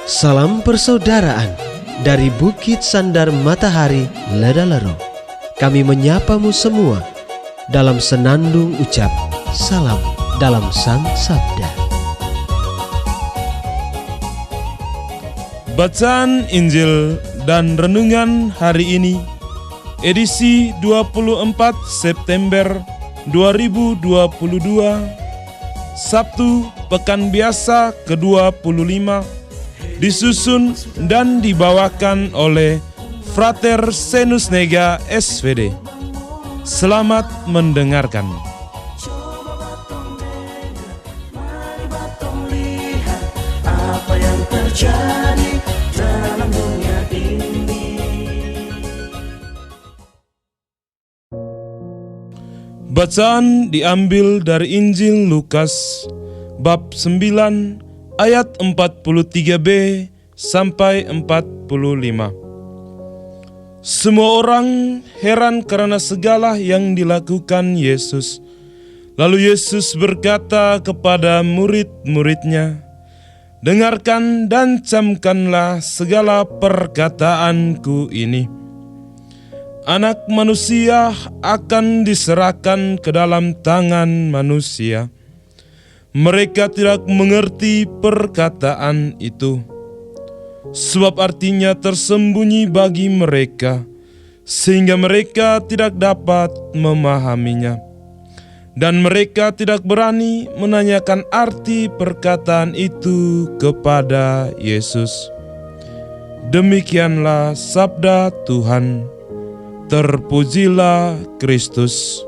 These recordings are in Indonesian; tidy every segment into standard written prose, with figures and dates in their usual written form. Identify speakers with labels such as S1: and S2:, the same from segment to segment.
S1: Salam persaudaraan dari Bukit Sandar Matahari Ledalero. Kami menyapamu semua dalam senandung ucap salam dalam Sang Sabda.
S2: Bacaan Injil dan renungan hari ini, edisi 24 September 2022, Sabtu Pekan Biasa ke-25, disusun dan dibawakan oleh Frater Senus Nega SVD. Selamat mendengarkan.
S3: Apa yang terjadi dalam dunia ini.
S2: Bacaan diambil dari Injil Lukas bab 9 ayat 43b sampai 45. Semua orang heran karena segala yang dilakukan Yesus. Lalu Yesus berkata kepada murid-muridnya, "Dengarkan dan camkanlah segala perkataanku ini. Anak manusia akan diserahkan ke dalam tangan manusia. Mereka tidak mengerti perkataan itu, sebab artinya tersembunyi bagi mereka, sehingga mereka tidak dapat memahaminya. Dan mereka tidak berani menanyakan arti perkataan itu kepada Yesus." Demikianlah sabda Tuhan. Terpujilah Kristus.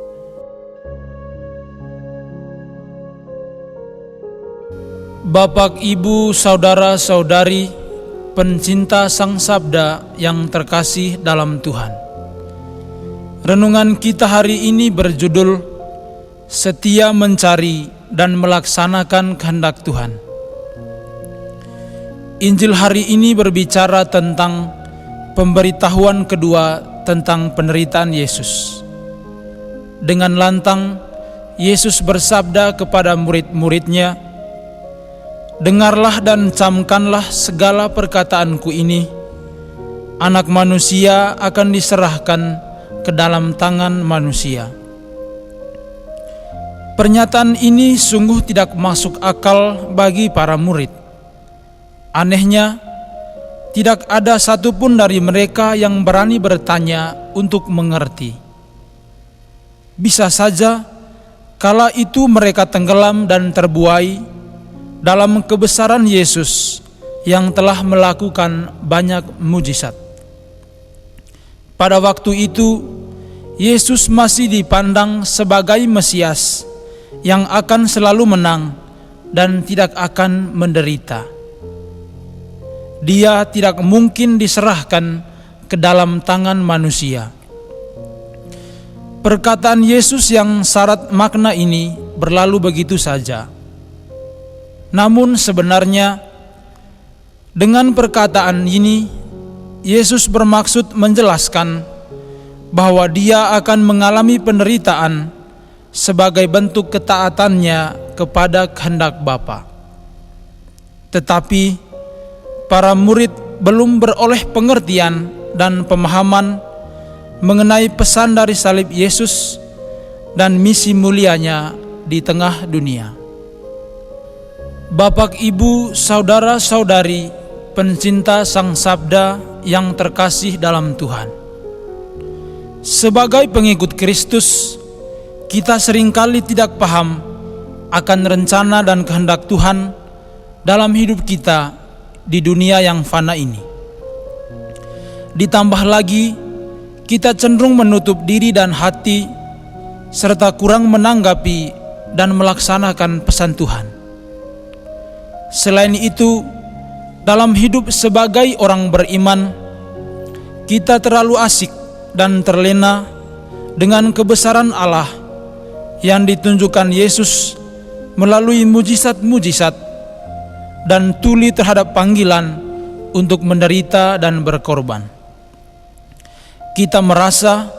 S4: Bapak, Ibu, saudara-saudari, pencinta Sang Sabda yang terkasih dalam Tuhan. Renungan kita hari ini berjudul Setia Mencari dan Melaksanakan Kehendak Tuhan. Injil hari ini berbicara tentang pemberitahuan kedua tentang penderitaan Yesus. Dengan lantang, Yesus bersabda kepada murid-muridnya, "Dengarlah dan camkanlah segala perkataanku ini. Anak manusia akan diserahkan ke dalam tangan manusia." Pernyataan ini sungguh tidak masuk akal bagi para murid. Anehnya, tidak ada satupun dari mereka yang berani bertanya untuk mengerti. Bisa saja kala itu mereka tenggelam dan terbuai dalam kebesaran Yesus yang telah melakukan banyak mujizat. Pada waktu itu, Yesus masih dipandang sebagai Mesias yang akan selalu menang dan tidak akan menderita. Dia tidak mungkin diserahkan ke dalam tangan manusia. Perkataan Yesus yang syarat makna ini berlalu begitu saja. Namun sebenarnya, dengan perkataan ini, Yesus bermaksud menjelaskan bahwa Dia akan mengalami penderitaan sebagai bentuk ketaatannya kepada kehendak Bapa. Tetapi para murid belum beroleh pengertian dan pemahaman mengenai pesan dari salib Yesus dan misi mulianya di tengah dunia. Bapak, Ibu, saudara-saudari, pencinta Sang Sabda yang terkasih dalam Tuhan. Sebagai pengikut Kristus, kita seringkali tidak paham akan rencana dan kehendak Tuhan dalam hidup kita di dunia yang fana ini. Ditambah lagi, kita cenderung menutup diri dan hati serta kurang menanggapi dan melaksanakan pesan Tuhan. Selain itu, dalam hidup sebagai orang beriman, kita terlalu asik dan terlena dengan kebesaran Allah yang ditunjukkan Yesus melalui mujizat-mujizat dan tuli terhadap panggilan untuk menderita dan berkorban. Kita merasa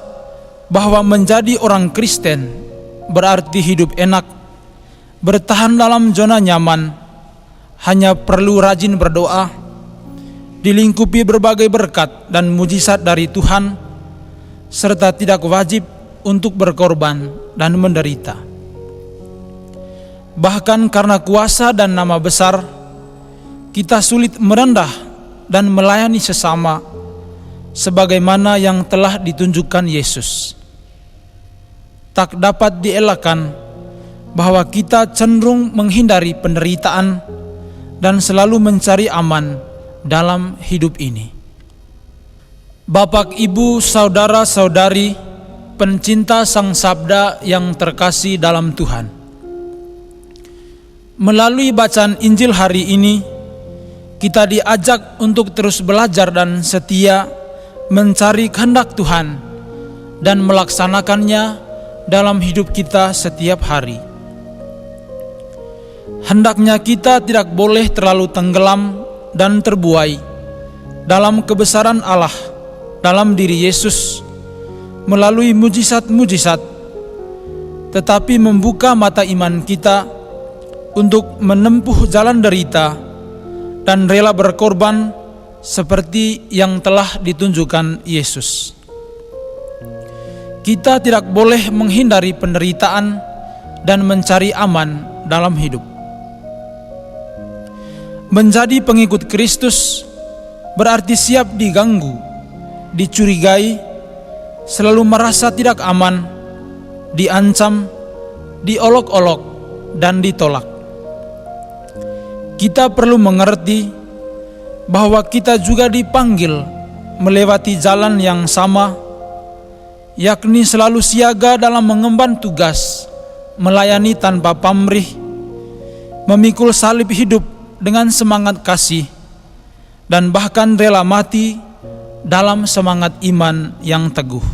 S4: bahwa menjadi orang Kristen berarti hidup enak, bertahan dalam zona nyaman, hanya perlu rajin berdoa, dilingkupi berbagai berkat dan mujizat dari Tuhan, serta tidak wajib untuk berkorban dan menderita. Bahkan karena kuasa dan nama besar, kita sulit merendah dan melayani sesama sebagaimana yang telah ditunjukkan Yesus. Tak dapat dielakkan bahwa kita cenderung menghindari penderitaan dan selalu mencari aman dalam hidup ini. Bapak, Ibu, saudara-saudari, pencinta Sang Sabda yang terkasih dalam Tuhan. Melalui bacaan Injil hari ini, kita diajak untuk terus belajar dan setia mencari kehendak Tuhan dan melaksanakannya dalam hidup kita setiap hari. Hendaknya kita tidak boleh terlalu tenggelam dan terbuai dalam kebesaran Allah dalam diri Yesus melalui mujizat-mujizat, tetapi membuka mata iman kita untuk menempuh jalan derita dan rela berkorban seperti yang telah ditunjukkan Yesus. Kita tidak boleh menghindari penderitaan dan mencari aman dalam hidup. Menjadi pengikut Kristus berarti siap diganggu, dicurigai, selalu merasa tidak aman, diancam, diolok-olok, dan ditolak. Kita perlu mengerti bahwa kita juga dipanggil melewati jalan yang sama, yakni selalu siaga dalam mengemban tugas, melayani tanpa pamrih, memikul salib hidup dengan semangat kasih, dan bahkan rela mati dalam semangat iman yang teguh.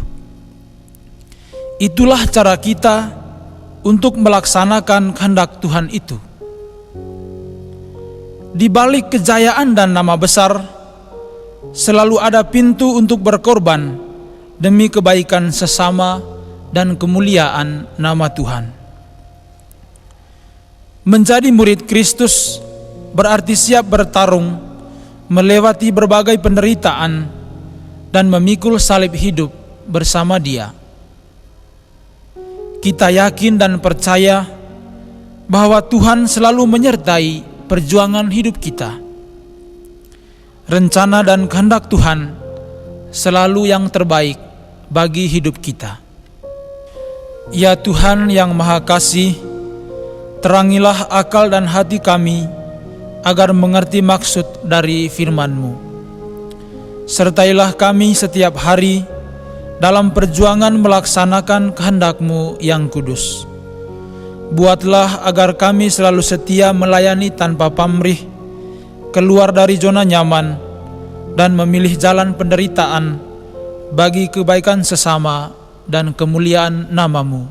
S4: Itulah cara kita untuk melaksanakan kehendak Tuhan itu. Di balik kejayaan dan nama besar, selalu ada pintu untuk berkorban demi kebaikan sesama dan kemuliaan nama Tuhan. Menjadi murid Kristus berarti siap bertarung, melewati berbagai penderitaan, dan memikul salib hidup bersama Dia. Kita yakin dan percaya bahwa Tuhan selalu menyertai perjuangan hidup kita. Rencana dan kehendak Tuhan selalu yang terbaik bagi hidup kita. Ya Tuhan yang Maha Kasih, terangilah akal dan hati kami agar mengerti maksud dari firman-Mu. Sertailah kami setiap hari dalam perjuangan melaksanakan kehendak-Mu yang kudus. Buatlah agar kami selalu setia melayani tanpa pamrih, keluar dari zona nyaman, dan memilih jalan penderitaan bagi kebaikan sesama dan kemuliaan nama-Mu.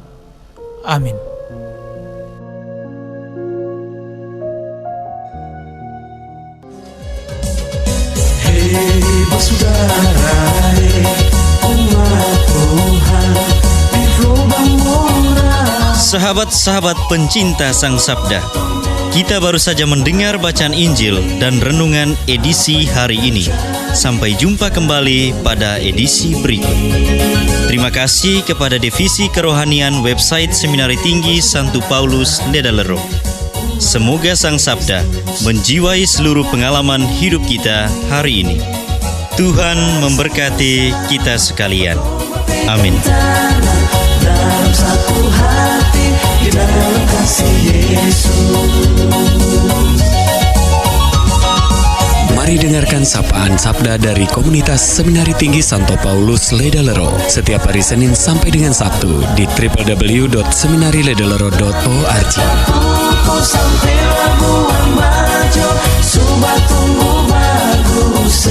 S4: Amin.
S3: Hei bersaudara, umat Tuhan di Flobang Moras.
S5: Sahabat-sahabat pencinta Sang Sabda, kita baru saja mendengar bacaan Injil dan renungan edisi hari ini. Sampai jumpa kembali pada edisi berikut. Terima kasih kepada Divisi Kerohanian website Seminari Tinggi Santo Paulus Ledalero. Semoga Sang Sabda menjiwai seluruh pengalaman hidup kita hari ini. Tuhan memberkati kita sekalian. Amin.
S3: Dalam satu hati, di dalam kasih Yesus.
S6: Mari dengarkan sapaan sabda dari komunitas Seminari Tinggi Santo Paulus Ledalero setiap hari Senin sampai dengan Sabtu di www.seminariledalero.org.
S3: Kau sampai labuan bajo, subat tunggu bagus.